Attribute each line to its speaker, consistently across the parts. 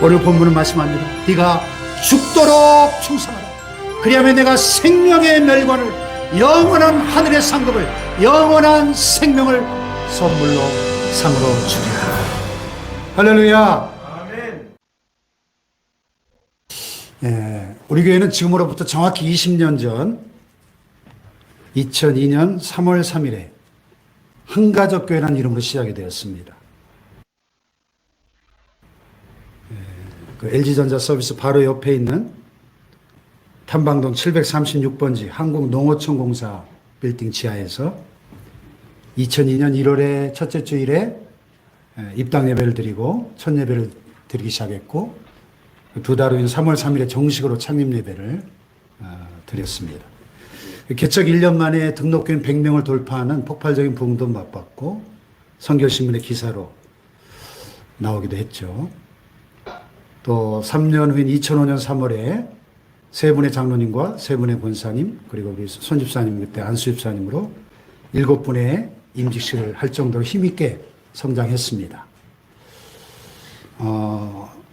Speaker 1: 오늘 본문은 말씀합니다. 네가 죽도록 충성하라. 그리하면 내가 생명의 멸관을, 영원한 하늘의 상급을, 영원한 생명을 선물로 상으로 주리라. 할렐루야. 우리 교회는 지금으로부터 정확히 20년 전 2002년 3월 3일에 한가족교회라는 이름으로 시작이 되었습니다. 그 LG전자 서비스 바로 옆에 있는 탐방동 736번지 한국농어촌공사 빌딩 지하에서 2002년 1월에 첫째 주일에 입당 예배를 드리고 첫 예배를 드리기 시작했고, 두 달 후인 3월 3일에 정식으로 창립 예배를 드렸습니다. 개척 1년 만에 등록교인 100명을 돌파하는 폭발적인 부흥도 맛봤고 선교신문의 기사로 나오기도 했죠. 또 3년 후인 2005년 3월에 세 분의 장로님과 세 분의 권사님, 그리고 우리 손집사님, 그때 안수집사님으로 7분의 임직식을 할 정도로 힘있게 성장했습니다.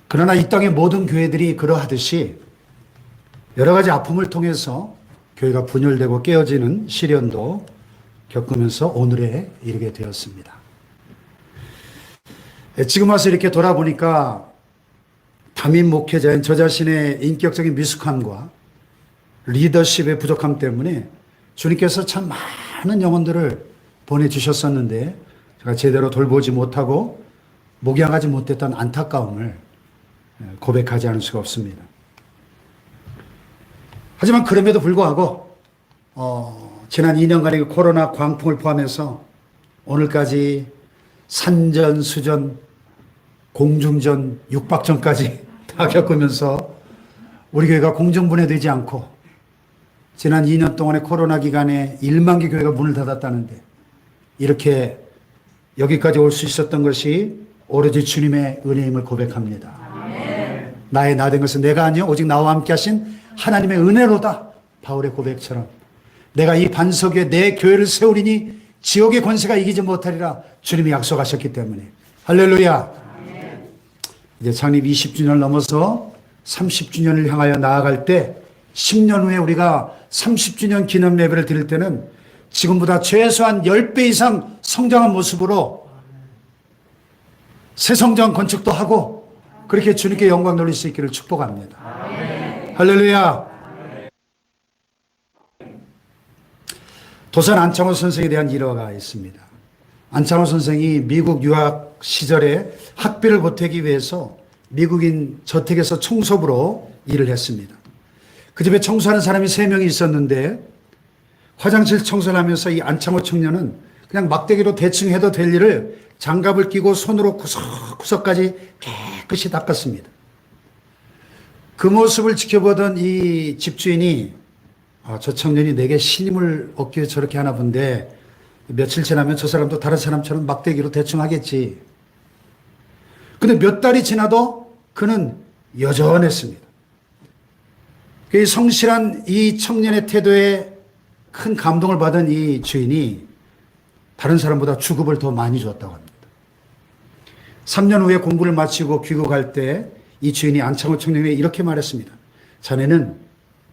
Speaker 1: 그러나 이 땅의 모든 교회들이 그러하듯이 여러 가지 아픔을 통해서 교회가 분열되고 깨어지는 시련도 겪으면서 오늘에 이르게 되었습니다. 지금 와서 이렇게 돌아보니까 담임 목회자인 저 자신의 인격적인 미숙함과 리더십의 부족함 때문에 주님께서 참 많은 영혼들을 보내주셨었는데 제가 제대로 돌보지 못하고 목양하지 못했던 안타까움을 고백하지 않을 수가 없습니다. 하지만 그럼에도 불구하고 지난 2년간의 코로나 광풍을 포함해서 오늘까지 산전, 수전, 공중전, 육박전까지 다 겪으면서 우리 교회가 공중분해되지 않고 지난 2년 동안의 코로나 기간에 1만 개 교회가 문을 닫았다는데 이렇게 여기까지 올 수 있었던 것이 오로지 주님의 은혜임을 고백합니다. 나의 나 된 것은 내가 아니요 오직 나와 함께 하신 하나님의 은혜로다. 바울의 고백처럼 내가 이 반석 위에 내 교회를 세우리니 지옥의 권세가 이기지 못하리라 주님이 약속하셨기 때문에. 할렐루야. 이제 창립 20주년을 넘어서 30주년을 향하여 나아갈 때 10년 후에 우리가 30주년 기념 예배를 드릴 때는 지금보다 최소한 10배 이상 성장한 모습으로 새 성전 건축도 하고 그렇게 주님께 영광 돌릴 수 있기를 축복합니다. 할렐루야. 도산 안창호 선생에 대한 일화가 있습니다. 안창호 선생이 미국 유학 시절에 학비를 보태기 위해서 미국인 저택에서 청소부로 일을 했습니다. 그 집에 청소하는 사람이 3명이 있었는데 화장실 청소를 하면서 이 안창호 청년은 그냥 막대기로 대충 해도 될 일을 장갑을 끼고 손으로 구석구석까지 깨끗이 닦았습니다. 그 모습을 지켜보던 이 집주인이 저 청년이 내게 신임을 얻기 위해 저렇게 하나 본데 며칠 지나면 저 사람도 다른 사람처럼 막대기로 대충 하겠지. 근데 몇 달이 지나도 그는 여전했습니다. 그 성실한 이 청년의 태도에 큰 감동을 받은 이 주인이 다른 사람보다 주급을 더 많이 줬다고 합니다. 3년 후에 공부를 마치고 귀국할 때 이 주인이 안창호 청년에게 이렇게 말했습니다. 자네는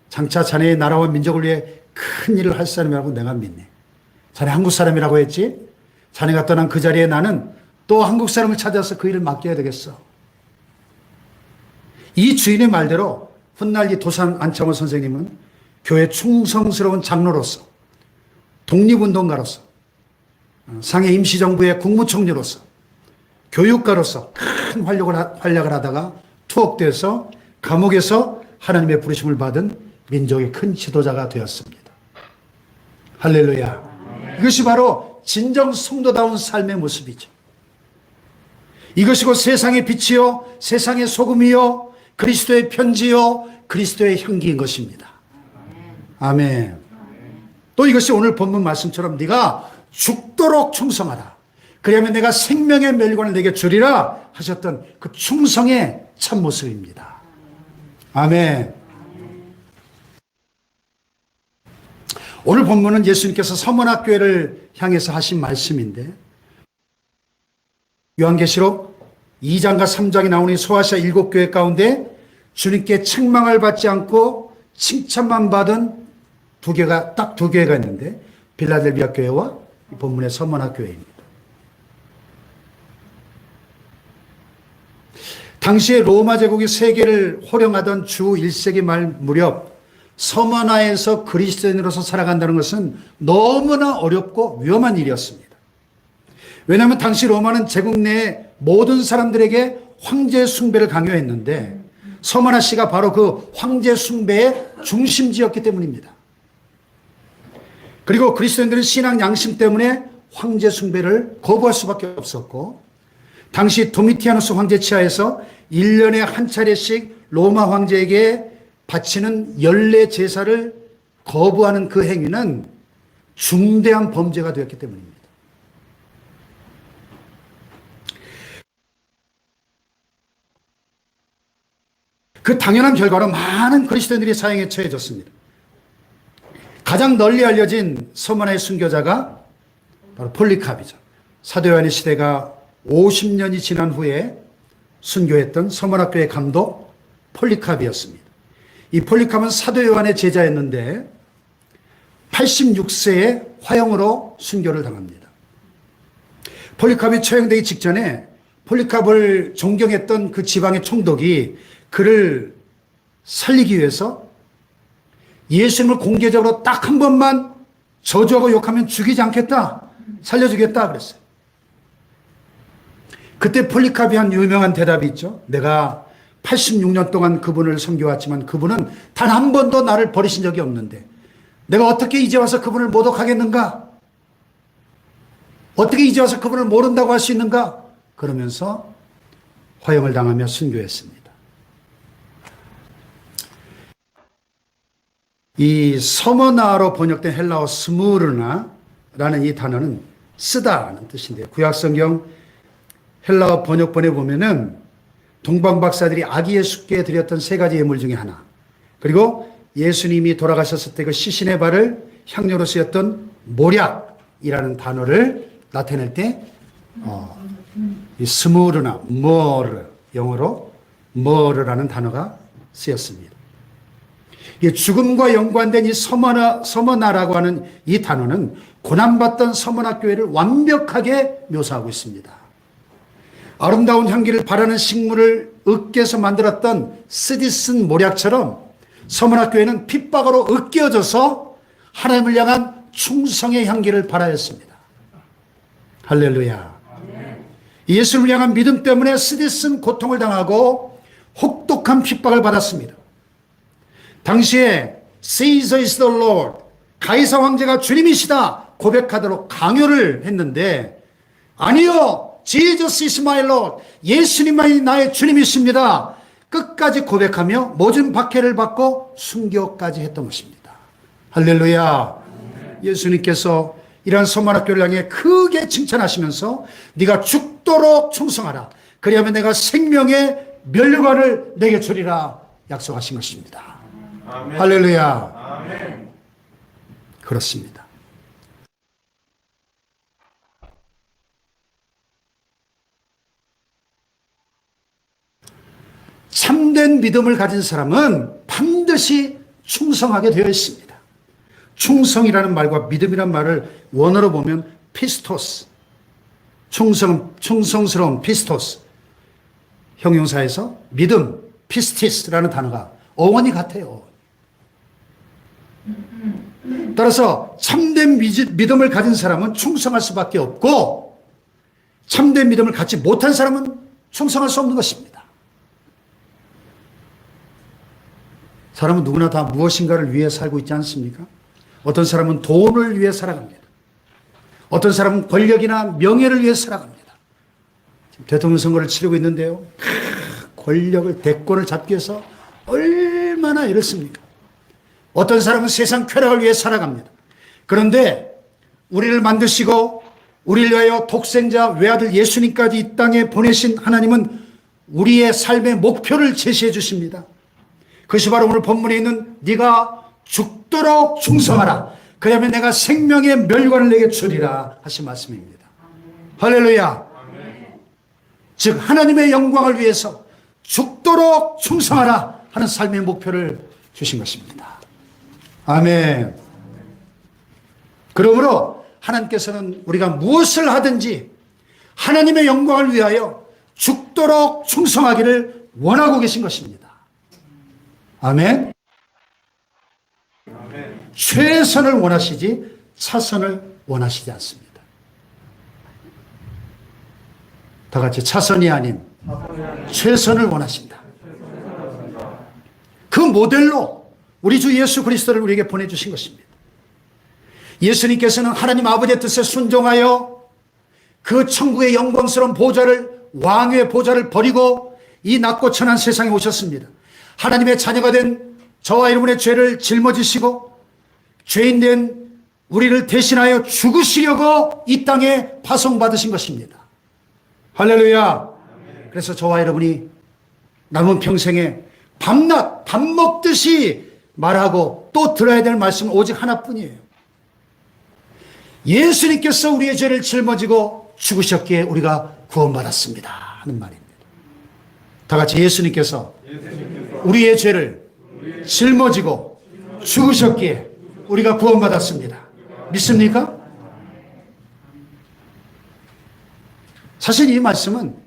Speaker 1: 장차 자네의 나라와 민족을 위해 큰 일을 할 사람이라고 내가 믿네. 자네 한국 사람이라고 했지? 자네가 떠난 그 자리에 나는 또 한국 사람을 찾아서 그 일을 맡겨야 되겠어. 이 주인의 말대로 훗날 이 도산 안창호 선생님은 교회 충성스러운 장로로서, 독립운동가로서, 상해 임시정부의 국무총리로서, 교육가로서 큰 활약을 하다가 투옥돼서 감옥에서 하나님의 부르심을 받은 민족의 큰 지도자가 되었습니다. 할렐루야. 이것이 바로 진정 성도다운 삶의 모습이죠. 이것이 곧 세상의 빛이요 세상의 소금이요 그리스도의 편지요 그리스도의 향기인 것입니다. 아멘. 또 이것이 오늘 본문 말씀처럼 네가 죽도록 충성하라. 그러면 내가 생명의 멸관을 내게 주리라 하셨던 그 충성의 참모습입니다. 아멘. 오늘 본문은 예수님께서 서문학교회를 향해서 하신 말씀인데 요한계시록 2장과 3장에 나오는 소아시아 7교회 가운데 주님께 책망을 받지 않고 칭찬만 받은 딱 두 교회가 있는데 빌라델비아 교회와 본문의 서머나 교회입니다. 당시에 로마 제국이 세계를 호령하던 주 1세기 말 무렵 서머나에서 그리스도인으로서 살아간다는 것은 너무나 어렵고 위험한 일이었습니다. 왜냐하면 당시 로마는 제국 내 모든 사람들에게 황제 숭배를 강요했는데 서머나 씨가 바로 그 황제 숭배의 중심지였기 때문입니다. 그리고 그리스도인들은 신앙 양심 때문에 황제 숭배를 거부할 수밖에 없었고 당시 도미티아누스 황제 치하에서 1년에 한 차례씩 로마 황제에게 바치는 연례 제사를 거부하는 그 행위는 중대한 범죄가 되었기 때문입니다. 그 당연한 결과로 많은 그리스도인들이 사형에 처해졌습니다. 가장 널리 알려진 서머나의 순교자가 바로 폴리캅이죠. 사도 요한의 시대가 50년이 지난 후에 순교했던 서머나 교회 감독 폴리캅이었습니다. 이 폴리캅은 사도 요한의 제자였는데 86세에 화형으로 순교를 당합니다. 폴리캅이 처형되기 직전에 폴리캅을 존경했던 그 지방의 총독이 그를 살리기 위해서 예수님을 공개적으로 딱 한 번만 저주하고 욕하면 죽이지 않겠다, 살려주겠다 그랬어요. 그때 폴리캅이 한 유명한 대답이 있죠. 내가 86년 동안 그분을 섬겨왔지만 그분은 단 한 번도 나를 버리신 적이 없는데 내가 어떻게 이제 와서 그분을 모독하겠는가? 어떻게 이제 와서 그분을 모른다고 할 수 있는가? 그러면서 화형을 당하며 순교했습니다. 이 서머나로 번역된 헬라어 스무르나라는 이 단어는 쓰다는 뜻인데요. 구약성경 헬라어 번역본에 보면은 동방 박사들이 아기 예수께 드렸던 세 가지 예물 중에 하나, 그리고 예수님이 돌아가셨을 때 그 시신의 발을 향료로 쓰였던 모략이라는 단어를 나타낼 때 이 스무르나 머르, 영어로 머르라는 단어가 쓰였습니다. 죽음과 연관된 이 서머나라고 하는 이 단어는 고난받던 서머나 교회를 완벽하게 묘사하고 있습니다. 아름다운 향기를 바라는 식물을 으깨서 만들었던 스디슨 모략처럼 서머나 교회는 핍박으로 으깨어져서 하나님을 향한 충성의 향기를 발하였습니다. 할렐루야. 예수를 향한 믿음 때문에 스디슨 고통을 당하고 혹독한 핍박을 받았습니다. 당시에 Caesar is the Lord, 가이사 황제가 주님이시다 고백하도록 강요를 했는데 아니요, Jesus is my Lord, 예수님만이 나의 주님이십니다 끝까지 고백하며 모진 박해를 받고 순교까지 했던 것입니다. 할렐루야. 예수님께서 이러한 서머나 교회를 향해 크게 칭찬하시면서 네가 죽도록 충성하라, 그리하면 내가 생명의 멸류관을 내게 주리라 약속하신 것입니다. 아멘. 할렐루야. 아멘. 그렇습니다. 참된 믿음을 가진 사람은 반드시 충성하게 되어 있습니다. 충성이라는 말과 믿음이라는 말을 원어로 보면 피스토스, 충성스러운 피스토스, 형용사에서 믿음, 피스티스라는 단어가 어원이 같아요. 따라서 참된 믿음을 가진 사람은 충성할 수밖에 없고 참된 믿음을 갖지 못한 사람은 충성할 수 없는 것입니다. 사람은 누구나 다 무엇인가를 위해 살고 있지 않습니까? 어떤 사람은 돈을 위해 살아갑니다. 어떤 사람은 권력이나 명예를 위해 살아갑니다. 지금 대통령 선거를 치르고 있는데요. 권력을, 대권을 잡기 위해서 얼마나 이렇습니까? 어떤 사람은 세상 쾌락을 위해 살아갑니다. 그런데 우리를 만드시고 우리를 위하여 독생자 외아들 예수님까지 이 땅에 보내신 하나님은 우리의 삶의 목표를 제시해 주십니다. 그것이 바로 오늘 본문에 있는 네가 죽도록 충성하라, 그러면 내가 생명의 멸관을 내게 주리라 하신 말씀입니다. 할렐루야. 즉 하나님의 영광을 위해서 죽도록 충성하라 하는 삶의 목표를 주신 것입니다. 아멘. 그러므로 하나님께서는 우리가 무엇을 하든지 하나님의 영광을 위하여 죽도록 충성하기를 원하고 계신 것입니다. 아멘. 최선을 원하시지 차선을 원하시지 않습니다. 다 같이 차선이 아닌 최선을 원하신다. 그 모델로 우리 주 예수 그리스도를 우리에게 보내주신 것입니다. 예수님께서는 하나님 아버지의 뜻에 순종하여 그 천국의 영광스러운 보좌를, 왕의 보좌를 버리고 이 낮고 천한 세상에 오셨습니다. 하나님의 자녀가 된 저와 여러분의 죄를 짊어지시고 죄인된 우리를 대신하여 죽으시려고 이 땅에 파송받으신 것입니다. 할렐루야. 그래서 저와 여러분이 남은 평생에 밤낮 밥 먹듯이 말하고 또 들어야 될 말씀은 오직 하나뿐이에요. 예수님께서 우리의 죄를 짊어지고 죽으셨기에 우리가 구원받았습니다 하는 말입니다. 다 같이 예수님께서 우리의 죄를 짊어지고 죽으셨기에 우리가 구원받았습니다. 믿습니까? 사실 이 말씀은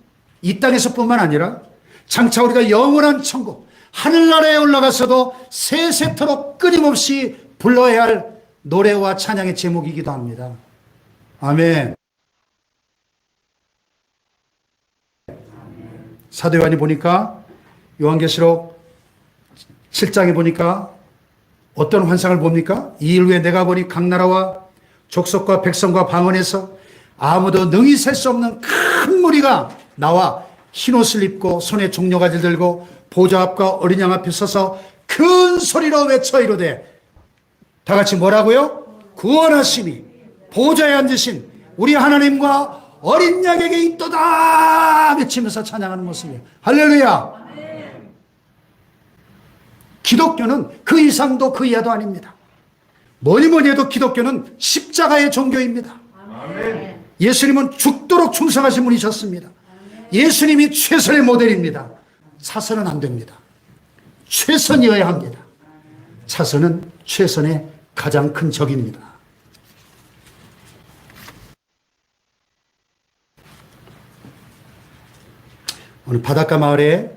Speaker 1: 이 땅에서뿐만 아니라 장차 우리가 영원한 천국 하늘나라에 올라가서도 세세토록 끊임없이 불러야 할 노래와 찬양의 제목이기도 합니다. 아멘. 사도 요한이 보니까 요한계시록 7장에 보니까 어떤 환상을 봅니까? 이 일 후에 내가 보니 각 나라와 족속과 백성과 방언에서 아무도 능히 셀 수 없는 큰 무리가 나와 흰옷을 입고 손에 종려가지를 들고 보좌 앞과 어린 양 앞에 서서 큰 소리로 외쳐 이르되, 다 같이 뭐라고요? 구원하심이 보좌에 앉으신 우리 하나님과 어린 양에게 있도다 외치면서 찬양하는 모습이에요. 할렐루야. 기독교는 그 이상도 그 이하도 아닙니다. 뭐니 해도 기독교는 십자가의 종교입니다. 예수님은 죽도록 충성하신 분이셨습니다. 예수님이 최선의 모델입니다. 차선은 안 됩니다. 최선이어야 합니다. 차선은 최선의 가장 큰 적입니다. 오늘 바닷가 마을에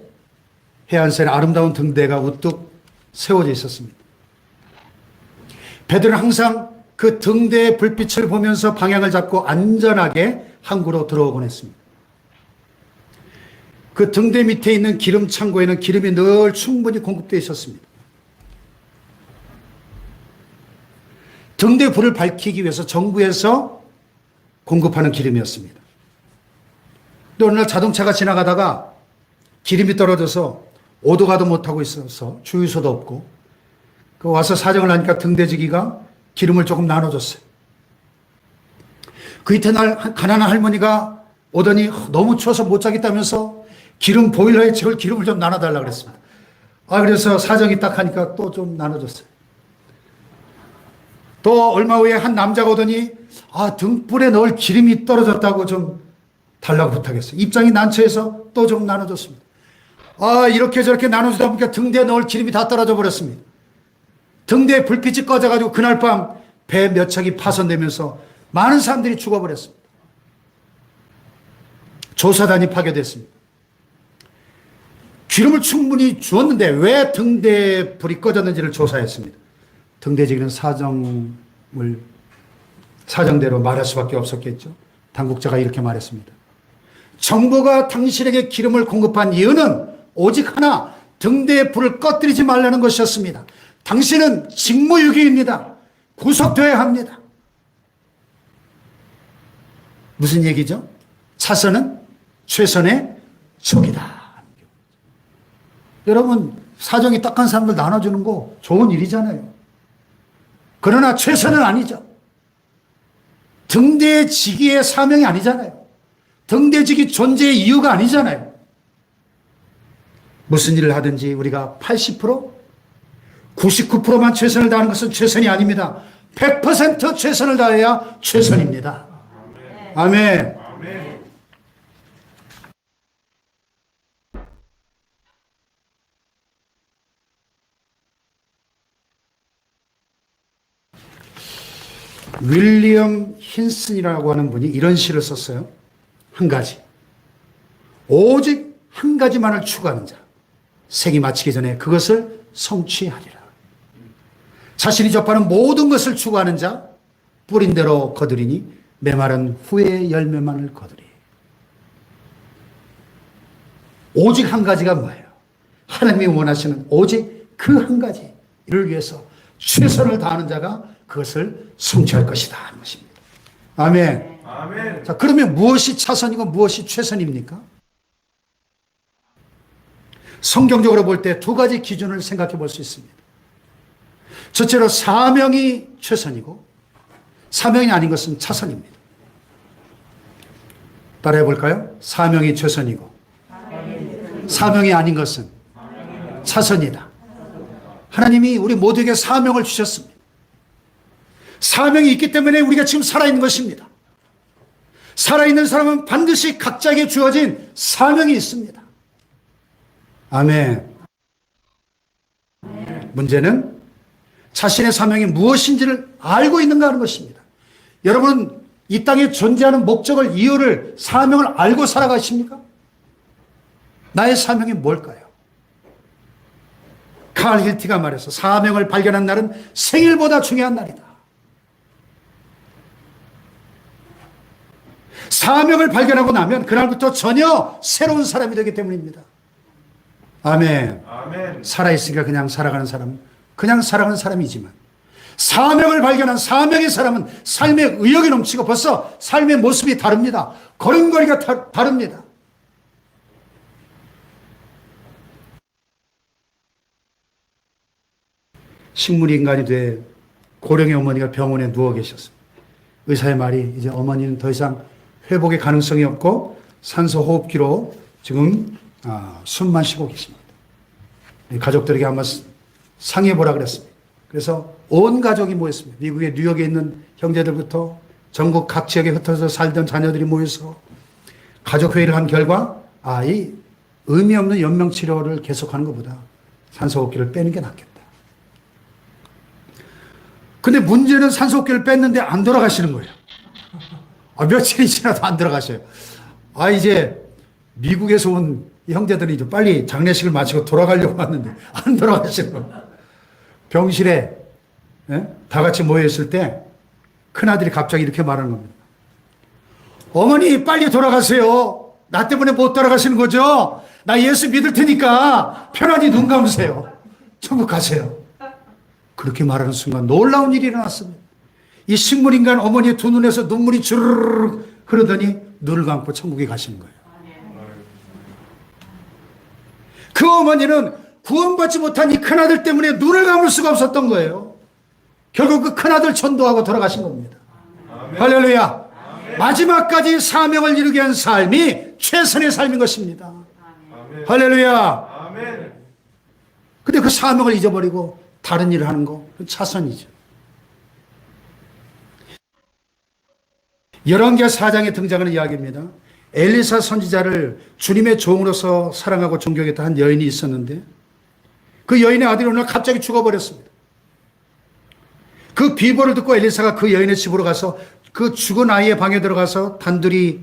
Speaker 1: 해안선에 아름다운 등대가 우뚝 세워져 있었습니다. 배들은 항상 그 등대의 불빛을 보면서 방향을 잡고 안전하게 항구로 들어오곤 했습니다. 그 등대 밑에 있는 기름 창고에는 기름이 늘 충분히 공급되어 있었습니다. 등대 불을 밝히기 위해서 정부에서 공급하는 기름이었습니다. 또 어느 날 자동차가 지나가다가 기름이 떨어져서 오도 가도 못하고 있어서 주유소도 없고 그 와서 사정을 하니까 등대지기가 기름을 조금 나눠줬어요. 그 이튿날 가난한 할머니가 오더니 너무 추워서 못 자겠다면서 기름 보일러에 채울 기름을 좀 나눠달라고 그랬습니다. 그래서 사정이 딱 하니까 또 좀 나눠줬어요. 또 얼마 후에 한 남자가 오더니 등불에 넣을 기름이 떨어졌다고 좀 달라고 부탁했어요. 입장이 난처해서 또 좀 나눠줬습니다. 이렇게 저렇게 나눠주다 보니까 등대에 넣을 기름이 다 떨어져 버렸습니다. 등대에 불빛이 꺼져가지고 그날 밤 배 몇 척이 파손되면서 많은 사람들이 죽어버렸습니다. 조사단이 파괴됐습니다. 기름을 충분히 주었는데 왜 등대에 불이 꺼졌는지를 조사했습니다. 등대지기는 사정대로 말할 수밖에 없었겠죠. 당국자가 이렇게 말했습니다. 정부가 당신에게 기름을 공급한 이유는 오직 하나, 등대의 불을 꺼뜨리지 말라는 것이었습니다. 당신은 직무유기입니다. 구속되어야 합니다. 무슨 얘기죠? 차선은 최선의 적이다. 여러분, 사정이 딱한 사람들 나눠주는 거 좋은 일이잖아요. 그러나 최선은 아니죠. 등대지기의 사명이 아니잖아요. 등대지기 존재의 이유가 아니잖아요. 무슨 일을 하든지 우리가 80%, 99%만 최선을 다하는 것은 최선이 아닙니다. 100% 최선을 다해야 최선입니다. 아멘. 윌리엄 힌슨이라고 하는 분이 이런 시를 썼어요. 한 가지. 오직 한 가지만을 추구하는 자. 생이 마치기 전에 그것을 성취하리라. 자신이 접하는 모든 것을 추구하는 자. 뿌린 대로 거두리니 메마른 후에 열매만을 거두리. 오직 한 가지가 뭐예요? 하나님이 원하시는 오직 그 한 가지를 위해서 최선을 다하는 자가 그것을 성취할 것이다 하는 것입니다. 아멘.
Speaker 2: 아멘.
Speaker 1: 자, 그러면 무엇이 차선이고 무엇이 최선입니까? 성경적으로 볼 때 두 가지 기준을 생각해 볼 수 있습니다. 첫째로 사명이 최선이고 사명이 아닌 것은 차선입니다. 따라해 볼까요? 사명이 최선이고 사명이 아닌 것은 차선이다. 하나님이 우리 모두에게 사명을 주셨습니다. 사명이 있기 때문에 우리가 지금 살아있는 것입니다. 살아있는 사람은 반드시 각자에게 주어진 사명이 있습니다. 아멘. 문제는 자신의 사명이 무엇인지를 알고 있는가 하는 것입니다. 여러분은 이 땅에 존재하는 목적을, 이유를, 사명을 알고 살아가십니까? 나의 사명이 뭘까요? 칼 힐티가 말해서 사명을 발견한 날은 생일보다 중요한 날이다. 사명을 발견하고 나면 그날부터 전혀 새로운 사람이 되기 때문입니다. 아멘.
Speaker 2: 아멘.
Speaker 1: 살아있으니까 그냥 살아가는 사람은 그냥 살아가는 사람이지만 사명을 발견한 사명의 사람은 삶의 의욕이 넘치고 벌써 삶의 모습이 다릅니다. 걸음걸이가 다릅니다. 식물인간이 돼 고령의 어머니가 병원에 누워 계셨습니다. 의사의 말이 이제 어머니는 더 이상 회복의 가능성이 없고 산소 호흡기로 지금 숨만 쉬고 계십니다. 가족들에게 한번 상의해 보라 그랬습니다. 그래서 온 가족이 모였습니다. 미국의 뉴욕에 있는 형제들부터 전국 각 지역에 흩어져 살던 자녀들이 모여서 가족회의를 한 결과 이 의미 없는 연명치료를 계속하는 것보다 산소호흡기를 빼는 게 낫겠다. 근데 문제는 산소호흡기를 뺐는데 안 돌아가시는 거예요. 며칠이 지나도 안 돌아가셔요. 이제 미국에서 온 형제들이 이제 빨리 장례식을 마치고 돌아가려고 하는데 안 돌아가시는 거예요. 병실에 다 같이 모여있을 때 큰아들이 갑자기 이렇게 말하는 겁니다. 어머니 빨리 돌아가세요. 나 때문에 못 돌아가시는 거죠? 나 예수 믿을 테니까 편안히 눈 감으세요. 천국 가세요. 그렇게 말하는 순간 놀라운 일이 일어났습니다. 이 식물인간 어머니의 두 눈에서 눈물이 주르륵 흐르더니 눈을 감고 천국에 가시는 거예요. 그 어머니는 구원받지 못한 이 큰아들 때문에 눈을 감을 수가 없었던 거예요. 결국 그 큰아들 전도하고 돌아가신 겁니다. 아멘. 할렐루야. 아멘. 마지막까지 사명을 이루게 한 삶이 최선의 삶인 것입니다. 아멘. 할렐루야.
Speaker 2: 아멘.
Speaker 1: 근데 그 사명을 잊어버리고 다른 일을 하는 거, 그건 차선이죠. 열왕기하 4장에 등장하는 이야기입니다. 엘리사 선지자를 주님의 종으로서 사랑하고 존경했던 한 여인이 있었는데 그 여인의 아들이 오늘 갑자기 죽어버렸습니다. 그 비보를 듣고 엘리사가 그 여인의 집으로 가서 그 죽은 아이의 방에 들어가서 단둘이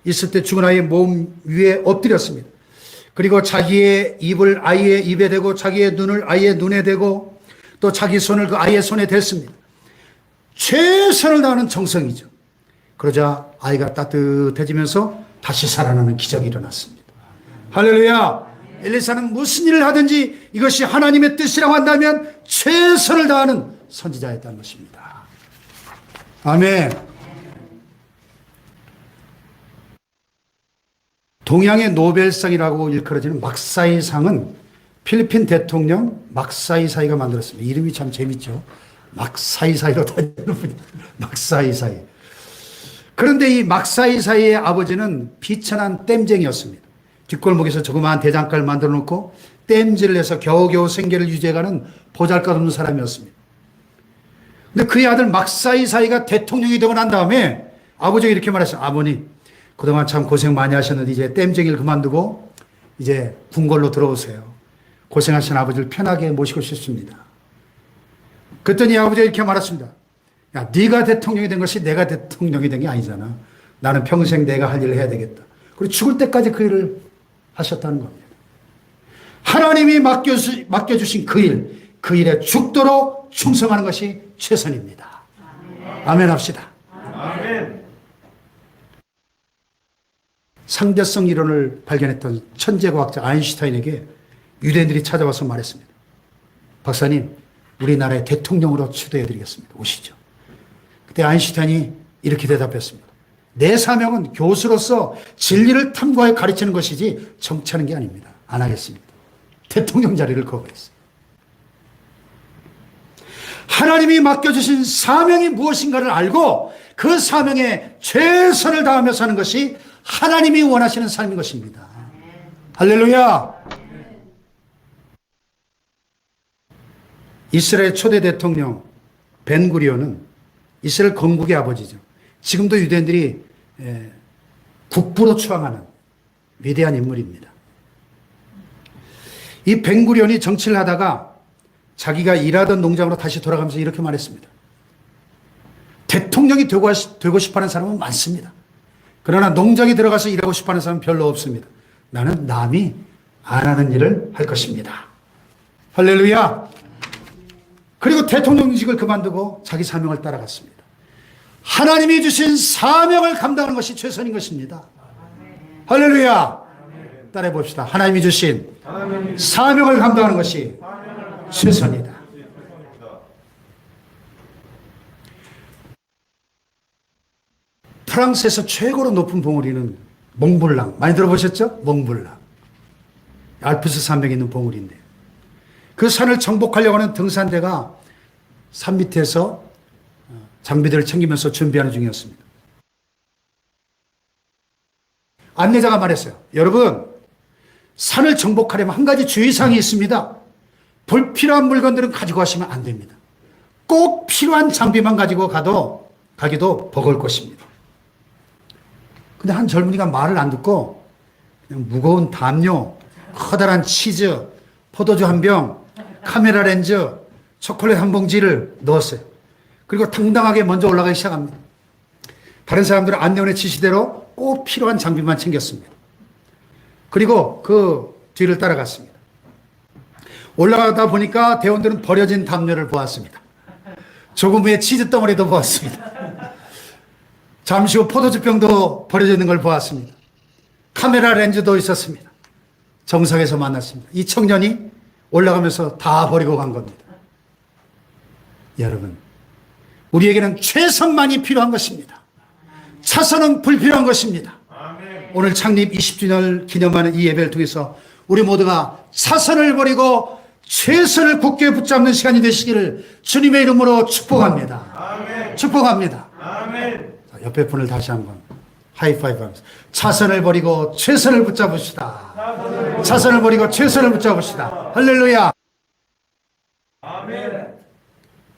Speaker 1: 있을 때 죽은 아이의 몸 위에 엎드렸습니다. 그리고 자기의 입을 아이의 입에 대고 자기의 눈을 아이의 눈에 대고 또 자기 손을 그 아이의 손에 댔습니다. 최선을 다하는 정성이죠. 그러자 아이가 따뜻해지면서 다시 살아나는 기적이 일어났습니다. 할렐루야. 엘리사는 무슨 일을 하든지 이것이 하나님의 뜻이라고 한다면 최선을 다하는 선지자였다는 것입니다. 아멘. 동양의 노벨상이라고 일컬어지는 막사이상은 필리핀 대통령 막사이사이가 만들었습니다. 이름이 참 재밌죠. 막사이사이로 다니는 분이 막사이사이. 그런데 이 막사이사이의 아버지는 비천한 댐쟁이였습니다. 뒷골목에서 조그마한 대장간을 만들어 놓고 댐질을 해서 겨우겨우 생계를 유지해가는 보잘것없는 사람이었습니다. 근데 그의 아들 막사이사이가 대통령이 되고 난 다음에 아버지가 이렇게 말했어요. 아버님, 그동안 참 고생 많이 하셨는데 이제 댐쟁이를 그만두고 이제 궁궐로 들어오세요. 고생하신 아버지를 편하게 모시고 싶습니다. 그랬더니 아버지가 이렇게 말했습니다. 야, 네가 대통령이 된 것이 내가 대통령이 된 게 아니잖아. 나는 평생 내가 할 일을 해야 되겠다. 그리고 죽을 때까지 그 일을 하셨다는 겁니다. 하나님이 맡겨주신 그 일에 죽도록 충성하는 것이 최선입니다. 아멘 합시다.
Speaker 2: 아멘.
Speaker 1: 상대성 이론을 발견했던 천재과학자 아인슈타인에게 유대인들이 찾아와서 말했습니다. 박사님, 우리나라의 대통령으로 추대해드리겠습니다. 오시죠. 그때 아인슈타인이 이렇게 대답했습니다. 내 사명은 교수로서 진리를 탐구하여 가르치는 것이지 정치하는 게 아닙니다. 안 하겠습니다. 대통령 자리를 거부했어요. 하나님이 맡겨주신 사명이 무엇인가를 알고 그 사명에 최선을 다하며 사는 것이 하나님이 원하시는 삶인 것입니다. 할렐루야. 이스라엘 초대 대통령 벤구리온은 이스라엘 건국의 아버지죠. 지금도 유대인들이 국부로 추앙하는 위대한 인물입니다. 이 벤구리온이 정치를 하다가 자기가 일하던 농장으로 다시 돌아가면서 이렇게 말했습니다. 대통령이 되고 싶어하는 사람은 많습니다. 그러나 농장에 들어가서 일하고 싶어하는 사람은 별로 없습니다. 나는 남이 안 하는 일을 할 것입니다. 할렐루야. 그리고 대통령직을 그만두고 자기 사명을 따라갔습니다. 하나님이 주신 사명을 감당하는 것이 최선인 것입니다. 할렐루야. 따라해 봅시다. 하나님이 주신 사명을 감당하는 것이 최선이다. 프랑스에서 최고로 높은 봉우리는 몽블랑. 많이 들어보셨죠? 몽블랑. 알프스 산맥에 있는 봉우리인데 그 산을 정복하려고 하는 등산대가 산 밑에서 장비들을 챙기면서 준비하는 중이었습니다. 안내자가 말했어요. 여러분, 산을 정복하려면 한 가지 주의사항이 있습니다. 불필요한 물건들은 가지고 가시면 안 됩니다. 꼭 필요한 장비만 가지고 가기도 버거울 것입니다. 근데 한 젊은이가 말을 안 듣고 그냥 무거운 담요, 커다란 치즈, 포도주 한 병, 카메라 렌즈, 초콜릿 한 봉지를 넣었어요. 그리고 당당하게 먼저 올라가기 시작합니다. 다른 사람들은 안내원의 지시대로 꼭 필요한 장비만 챙겼습니다. 그리고 그 뒤를 따라갔습니다. 올라가다 보니까 대원들은 버려진 담요를 보았습니다. 조금 후에 치즈 덩어리도 보았습니다. 잠시 후 포도주병도 버려져 있는 걸 보았습니다. 카메라 렌즈도 있었습니다. 정상에서 만났습니다. 이 청년이 올라가면서 다 버리고 간 겁니다. 여러분, 우리에게는 최선만이 필요한 것입니다. 차선은 불필요한 것입니다. 오늘 창립 20주년을 기념하는 이 예배를 통해서 우리 모두가 차선을 버리고 최선을 굳게 붙잡는 시간이 되시기를 주님의 이름으로 축복합니다. 아멘. 축복합니다. 아멘. 옆에 분을 다시 한번 하이파이브 하면서 차선을 버리고 최선을 붙잡읍시다. 차선을 버리고 최선을 붙잡읍시다. 할렐루야. 아멘.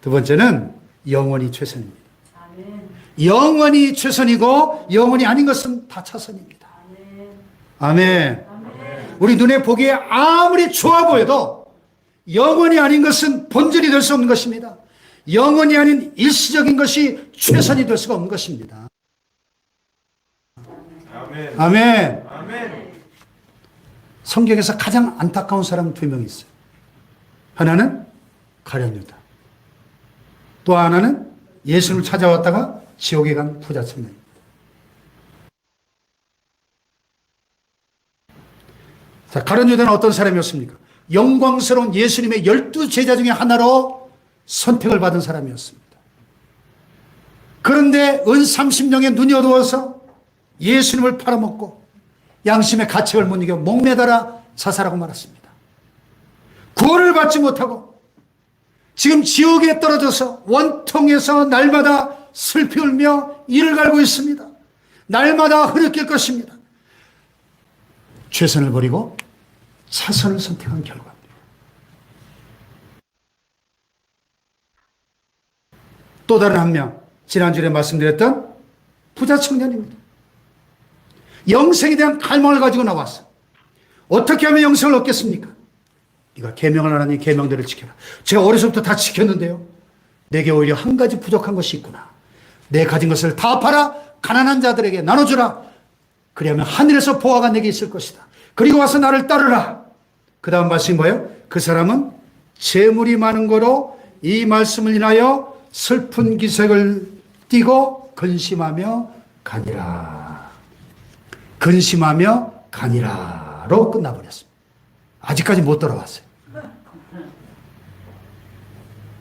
Speaker 1: 두 번째는 영원히 최선입니다. 아멘. 영원히 최선이고 영원히 아닌 것은 다 차선입니다. 아멘. 아멘. 우리 눈에 보기에 아무리 좋아 보여도 영원히 아닌 것은 본질이 될 수 없는 것입니다. 영원히 아닌 일시적인 것이 최선이 될 수가 없는 것입니다. 아멘. 아멘. 아멘. 성경에서 가장 안타까운 사람 두 명이 있어요. 하나는 가룟 유다. 또 하나는 예수님을 찾아왔다가 지옥에 간 부자 청년입니다. 자, 가룟 유다는 어떤 사람이었습니까? 영광스러운 예수님의 12제자 중에 하나로 선택을 받은 사람이었습니다. 그런데 은 30명의 눈이 어두워서 예수님을 팔아먹고 양심의 가책을 못 이겨 목매달아 자살하고 말았습니다. 구원을 받지 못하고 지금 지옥에 떨어져서 원통에서 날마다 슬피 울며 이를 갈고 있습니다. 날마다 흐느낄 것입니다. 최선을 버리고 차선을 선택한 결과입니다. 또 다른 한 명, 지난주에 말씀드렸던 부자 청년입니다. 영생에 대한 갈망을 가지고 나왔어. 어떻게 하면 영생을 얻겠습니까? 네가 계명을 하나니 계명들을 지켜라. 제가 어려서부터 다 지켰는데요. 내게 오히려 한 가지 부족한 것이 있구나. 내 가진 것을 다 팔아 가난한 자들에게 나눠주라. 그리하면 하늘에서 보화가 내게 있을 것이다. 그리고 와서 나를 따르라. 그 다음 말씀이 뭐예요? 그 사람은 재물이 많은 거로 이 말씀을 인하여 슬픈 기색을 띠고 근심하며 가니라. 근심하며 가니라로 끝나버렸습니다. 아직까지 못 돌아왔어요.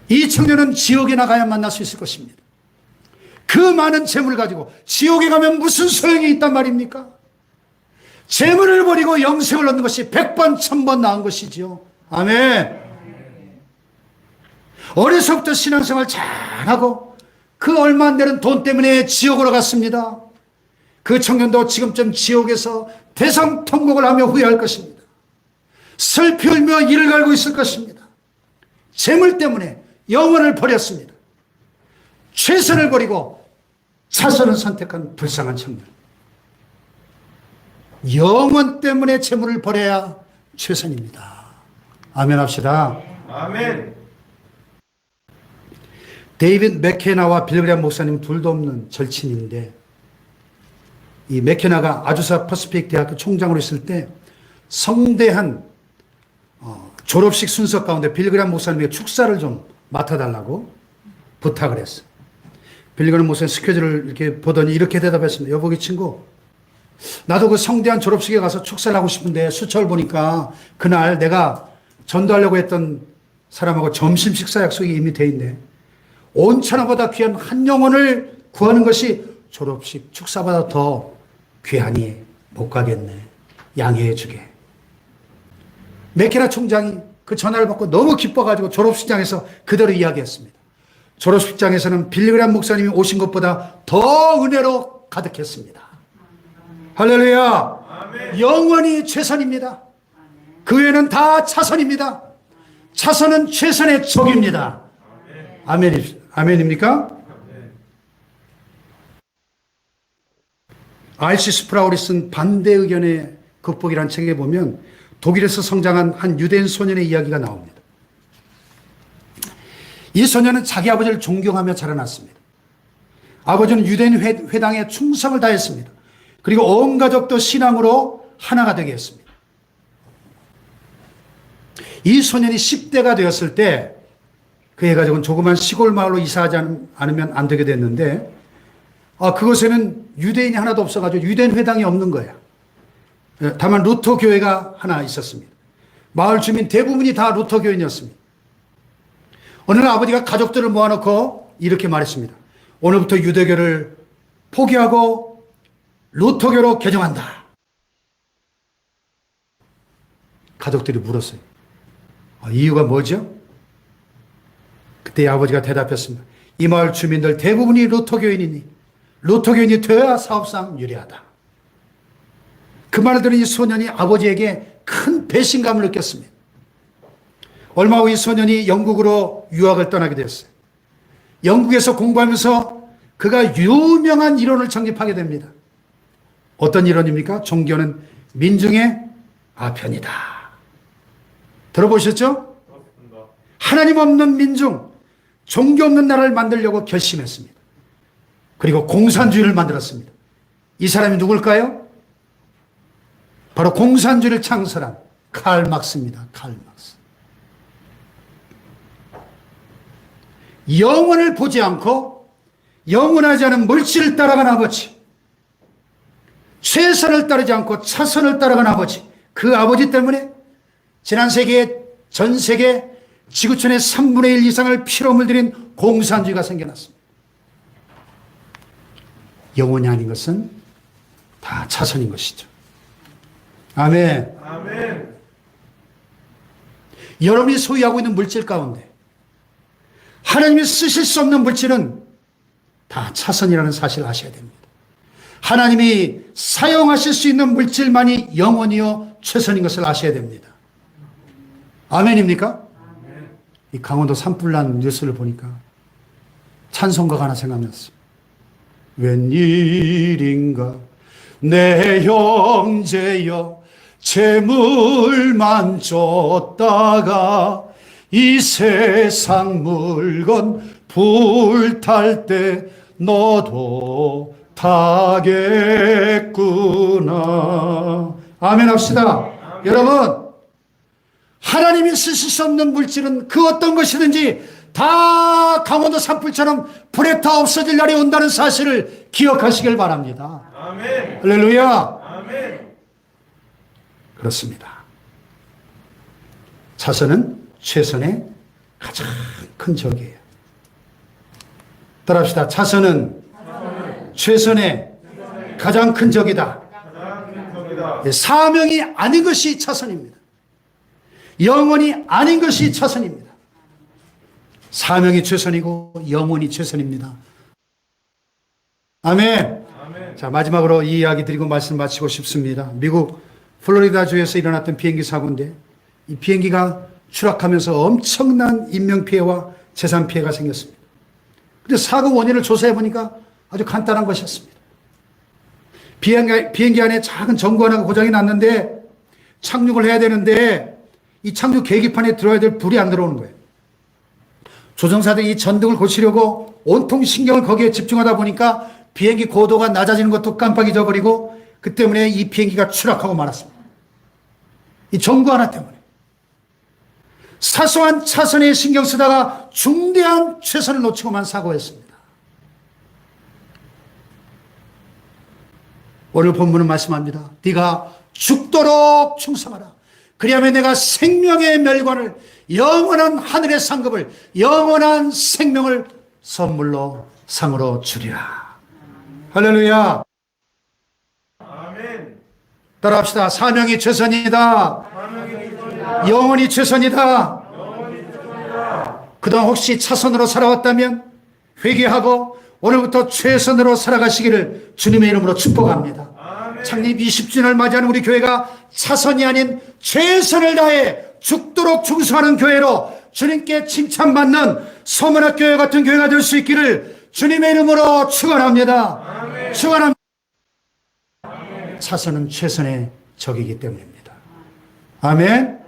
Speaker 1: 이 청년은 지옥에 나가야 만날 수 있을 것입니다. 그 많은 재물을 가지고 지옥에 가면 무슨 소용이 있단 말입니까? 재물을 버리고 영생을 얻는 것이 100번 1000번 나은 것이지요. 아멘. 어려서부터 신앙생활 잘하고 그 얼마 안 되는 돈 때문에 지옥으로 갔습니다. 그 청년도 지금쯤 지옥에서 대성통곡을 하며 후회할 것입니다. 슬피 울며 이를 갈고 있을 것입니다. 재물 때문에 영혼을 버렸습니다. 최선을 버리고 차선을 선택한 불쌍한 청년. 영혼 때문에 재물을 버려야 최선입니다. 아멘 합시다.
Speaker 2: 아멘.
Speaker 1: 데이빗 맥케나와 빌그레암 목사님 둘도 없는 절친인데, 이 맥케나가 아주사 퍼시픽 대학교 총장으로 있을 때 성대한 졸업식 순서 가운데 빌그레암 목사님에게 축사를 좀 맡아달라고 부탁을 했어요. 빌그레암 목사님 스케줄을 이렇게 보더니 이렇게 대답했습니다. 여보기 친구, 나도 그 성대한 졸업식에 가서 축사를 하고 싶은데 수철 보니까 그날 내가 전도하려고 했던 사람하고 점심 식사 약속이 이미 돼 있네. 온 천하보다 귀한 한 영혼을 구하는 것이 졸업식 축사보다 더 귀하니 못 가겠네. 양해해 주게. 맥케나 총장이 그 전화를 받고 너무 기뻐가지고 졸업식장에서 그대로 이야기했습니다. 졸업식장에서는 빌그레암 목사님이 오신 것보다 더 은혜로 가득했습니다. 할렐루야. 아멘. 영원히 최선입니다. 그 외에는 다 차선입니다. 차선은 최선의 적입니다. 아멘입니까? R.C. 스프라울이 쓴 반대 의견의 극복이라는 책에 보면 독일에서 성장한 한 유대인 소년의 이야기가 나옵니다. 이 소년은 자기 아버지를 존경하며 자라났습니다. 아버지는 유대인 회당에 충성을 다했습니다. 그리고 온 가족도 신앙으로 하나가 되게 했습니다. 이 소년이 10대가 되었을 때 그의 가족은 조그만 시골 마을로 이사하지 않으면 안 되게 됐는데, 그곳에는 유대인이 하나도 없어가지고 유대인 회당이 없는 거예요. 다만 루터 교회가 하나 있었습니다. 마을 주민 대부분이 다 루터 교인이었습니다. 어느 날 아버지가 가족들을 모아놓고 이렇게 말했습니다. 오늘부터 유대교를 포기하고 루터교로 개종한다. 가족들이 물었어요. 이유가 뭐죠? 그때 아버지가 대답했습니다. 이 마을 주민들 대부분이 루터교인이니 루터교인이 되어야 사업상 유리하다. 그 말을 들은 이 소년이 아버지에게 큰 배신감을 느꼈습니다. 얼마 후 이 소년이 영국으로 유학을 떠나게 되었어요. 영국에서 공부하면서 그가 유명한 이론을 정립하게 됩니다. 어떤 이론입니까? 종교는 민중의 아편이다. 들어보셨죠? 하나님 없는 민중, 종교 없는 나라를 만들려고 결심했습니다. 그리고 공산주의를 만들었습니다. 이 사람이 누굴까요? 바로 공산주의를 창설한 칼 막스입니다. 칼 막스. 영혼을 보지 않고 영원하지 않은 물질을 따라간 아버지, 최선을 따르지 않고 차선을 따라간 아버지, 그 아버지 때문에 지난 세기에 전 세계 지구촌의 3분의 1 이상을 피로 물들인 공산주의가 생겨났습니다. 영혼이 아닌 것은 다 차선인 것이죠. 아멘.
Speaker 2: 아멘.
Speaker 1: 여러분이 소유하고 있는 물질 가운데 하나님이 쓰실 수 없는 물질은 다 차선이라는 사실을 아셔야 됩니다. 하나님이 사용하실 수 있는 물질만이 영원이요 최선인 것을 아셔야 됩니다. 아멘입니까? 아멘. 이 강원도 산불난 뉴스를 보니까 찬송가가 하나 생각났어요. 웬일인가 내 형제여 재물만 쫓다가 이 세상 물건 불탈 때 너도 타겠구나. 아멘 합시다. 여러분, 하나님이 쓰실 수 없는 물질은 그 어떤 것이든지 다 강원도 산불처럼 불에 타 없어질 날이 온다는 사실을 기억하시길 바랍니다.
Speaker 2: 아멘.
Speaker 1: 할렐루야.
Speaker 2: 아멘.
Speaker 1: 그렇습니다. 자선은 최선의 가장 큰 적이에요. 따라합시다. 자선은 최선의 가장 큰 적이다. 사명이 아닌 것이 자선입니다. 영혼이 아닌 것이 자선입니다. 사명이 최선이고 영혼이 최선입니다. 아멘.
Speaker 2: 아멘.
Speaker 1: 자, 마지막으로 이 이야기 드리고 말씀 마치고 싶습니다. 미국 플로리다주에서 일어났던 비행기 사고인데 이 비행기가 추락하면서 엄청난 인명피해와 재산피해가 생겼습니다. 그런데 사고 원인을 조사해 보니까 아주 간단한 것이었습니다. 비행기 안에 작은 전구 하나가 고장이 났는데 착륙을 해야 되는데 이 착륙 계기판에 들어야 될 불이 안 들어오는 거예요. 조종사들이 이 전등을 고치려고 온통 신경을 거기에 집중하다 보니까 비행기 고도가 낮아지는 것도 깜빡 잊어버리고 그 때문에 이 비행기가 추락하고 말았습니다. 이 전구 하나 때문에. 사소한 차선에 신경 쓰다가 중대한 최선을 놓치고만 사고했습니다. 오늘 본문은 말씀합니다. 네가 죽도록 충성하라. 그리하면 내가 생명의 멸관을, 영원한 하늘의 상급을, 영원한 생명을 선물로 상으로 주리라. 할렐루야.
Speaker 2: 아멘.
Speaker 1: 따라합시다. 사명이 최선이다. 영원히 최선이다. 그동안 혹시 차선으로 살아왔다면 회개하고 오늘부터 최선으로 살아가시기를 주님의 이름으로 축복합니다. 창립 20주년을 맞이하는 우리 교회가 차선이 아닌 최선을 다해 죽도록 충성하는 교회로 주님께 칭찬받는 서문학교회 같은 교회가 될 수 있기를 주님의 이름으로 축원합니다. 축원합니다. 차선은 최선의 적이기 때문입니다. 아멘.